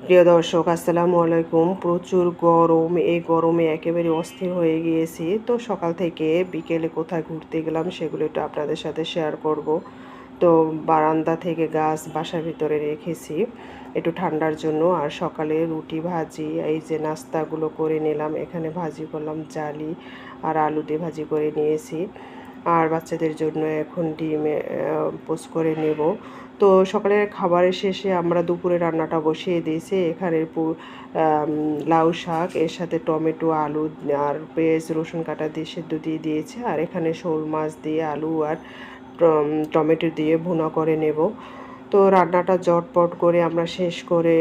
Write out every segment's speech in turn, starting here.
প্রিয় দর্শক, আসসালামু আলাইকুম। প্রচুর গরম, এই গরমে একেবারে অস্থির হয়ে গিয়েছি। তো সকাল থেকে বিকেলে কোথায় ঘুরতে গেলাম সেগুলো একটু আপনাদের সাথে শেয়ার করব। তো বারান্দা থেকে গাছ বাসার ভিতরে রেখেছি একটু ঠান্ডার জন্য। আর সকালে রুটি ভাজি এই যে নাস্তাগুলো করে নিলাম। এখানে ভাজি করলাম জালি আর আলু দিয়ে ভাজি করে নিয়েছি। আর বাচ্চাদের জন্য এখন ডিম পোস্ট করে নেব। তো সকালের খাবারের শেষে আমরা দুপুরে রান্নাটা বসিয়ে দিয়েছি। এখানে লাউ শাক, এর সাথে টমেটো, আলু আর পেঁয়াজ রসুন কাটা দিয়ে সেদ্ধ দিয়ে দিয়েছি। আর এখানে শোল মাছ দিয়ে আলু আর টমেটো দিয়ে ভুনা করে নেব। তো রান্নাটা ঝটপট করে আমরা শেষ করে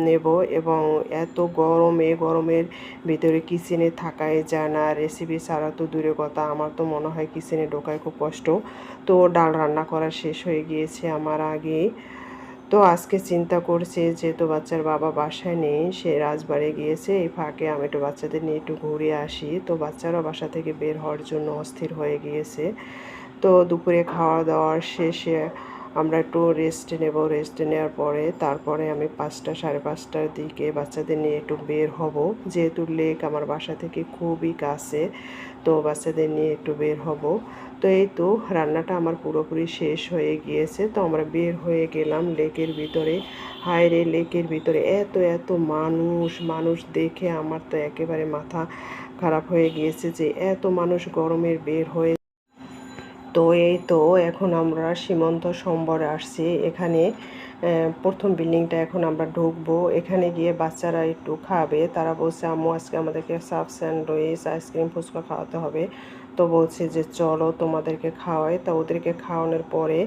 নেব। এবং এত গরমের ভিতরে কিচেনে থাকাই যায় না, রেসিপি ছাড়া তো দূরের কথা, আমার তো মনে হয় কিচেনে ঢোকায় খুব কষ্ট। তো ডাল রান্না করা শেষ হয়ে গিয়েছে আমার আগেই। তো আজকে চিন্তা করছে যেহেতু বাচ্চার বাবা বাসায় নেই, সে রাজবাড়ি গিয়েছে, এই ফাঁকে আমি একটু বাচ্চাদের নিয়ে একটু ঘুরে আসি। তো বাচ্চারা বাসা থেকে বের হওয়ার জন্য অস্থির হয়ে গিয়েছে। তো দুপুরে খাওয়া দাওয়ার শেষে আমরা একটু রেস্ট নেব। রেস্ট নেওয়ার পরে তারপরে আমি 5টা সাড়ে 5টার দিকে বাচ্চাদের নিয়ে একটু বের হব। যেহেতু লেক আমার বাসা থেকে খুবই কাছে, তো বাচ্চাদের নিয়ে একটু বের হব। তো এই তো রান্নাটা আমার পুরোপুরি শেষ হয়ে গিয়েছে। তো আমরা বের হয়ে গেলাম লেকের ভিতরে। হায় রে, লেকের ভিতরে এত এত মানুষ মানুষ দেখে আমার তো একেবারে মাথা খারাপ হয়ে গিয়েছে যে এত মানুষ গরমের বের হয়ে। তো এই তো এখন আমরা সীমন্ত সম্বরে আসছি। এখানে প্রথম বিল্ডিংটা এখন আমরা ঢুকবো। এখানে গিয়ে বাচ্চারা একটু খাবে। তারা বলছে আম্মু আজকে আমাদেরকে সাব স্যান্ডউইচ আইসক্রিম ফুচকা খাওয়াতে হবে। তো বলছে যে চলো তোমাদেরকে খাওয়াই। তা ওদেরকে খাওয়ানোর পরে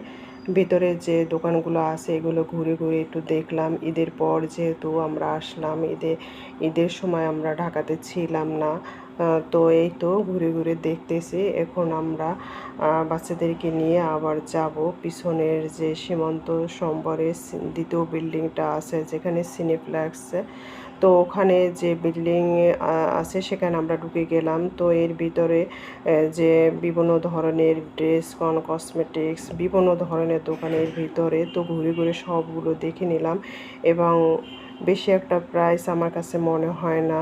ভিতরে যে দোকানগুলো আছে এগুলো ঘুরে ঘুরে একটু দেখলাম। ঈদের পর যেহেতু আমরা আসলাম, ঈদের সময় আমরা ঢাকাতে ছিলাম না। তো এই তো ঘুরে ঘুরে দেখতেছি। এখন আমরা বাচ্চাদেরকে নিয়ে আবার যাব পিছনের যে সীমান্ত সম্বরের দ্বিতীয় বিল্ডিংটা আছে যেখানে সিনেপ্লেক্স। তো ওখানে যে বিল্ডিং আছে সেখানে আমরা ঢুকে গেলাম। তো এর ভিতরে যে বিভিন্ন ধরনের ড্রেস কসমেটিক্স বিভিন্ন ধরনের দোকানের ভিতরে তো ঘুরে ঘুরে সবগুলো দেখে নিলাম। এবং বেশি একটা প্রাইস আমার কাছে মনে হয় না।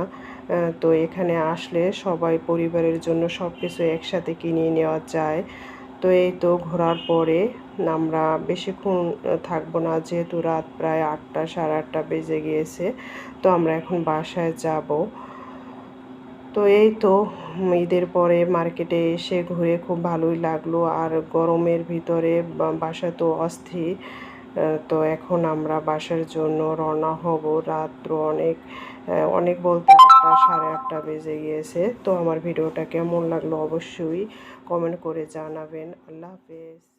তো এখানে আসলে সবাই পরিবারের জন্য সব কিছু একসাথে কিনে নেওয়া যায়। তো এই তো ঘোরার পরে আমরা বেশিক্ষণ থাকবো না, যেহেতু রাত প্রায় 8টা সাড়ে 8টা বেজে গিয়েছে। তো আমরা এখন বাসায় যাব। তো এই তো ঈদের পরে মার্কেটে এসে ঘুরে খুব ভালোই লাগলো। আর গরমের ভিতরে বাসা তো অস্থির। তো এখন আমরা বাসার জন্য রওনা হব। রাত্র অনেক অনেক বলতে 8টা সাড়ে 8টা বেজে গিয়েছে। তো আমার ভিডিওটা কেমন লাগলো অবশ্যই কমেন্ট করে জানাবেন। আল্লাহ হাফেজ।